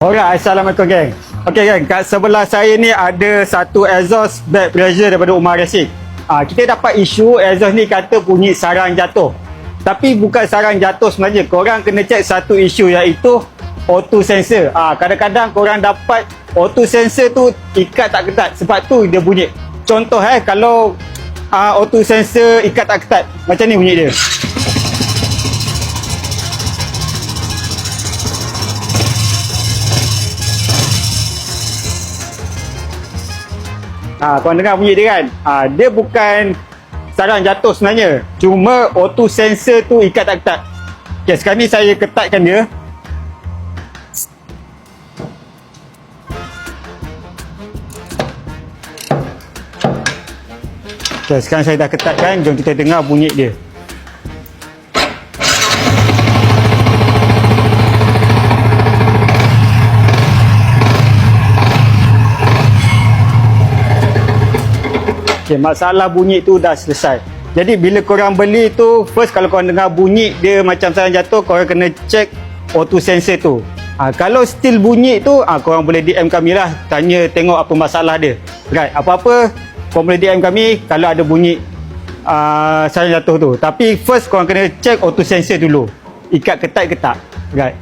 Alright, Assalamualaikum geng. Okay geng, kat sebelah saya ni ada satu exhaust back pressure daripada Umar Rashid. Kita dapat isu exhaust ni kata bunyi sarang jatuh. Tapi bukan sarang jatuh sebenarnya. Korang kena check satu isu iaitu auto sensor. Kadang-kadang korang dapat auto sensor tu ikat tak ketat. Sebab tu dia bunyi. Contoh kalau auto sensor ikat tak ketat, macam ni bunyi dia. Korang dengar bunyi dia kan? Dia bukan sarang jatuh sebenarnya. Cuma auto sensor tu ikat tak ketat. Okay, sekarang ni saya ketatkan dia. Okay, sekarang saya dah ketatkan. Jom kita dengar bunyi dia. Okay, masalah bunyi tu dah selesai. Jadi bila korang beli tu, first kalau korang dengar bunyi dia macam sarang jatuh, korang kena check auto sensor tu. Kalau still bunyi tu, korang boleh DM kami lah, tanya tengok apa masalah dia. Right, apa-apa korang boleh DM kami kalau ada bunyi sarang jatuh tu. Tapi first korang kena check auto sensor dulu, ikat ketat ke tak. Right.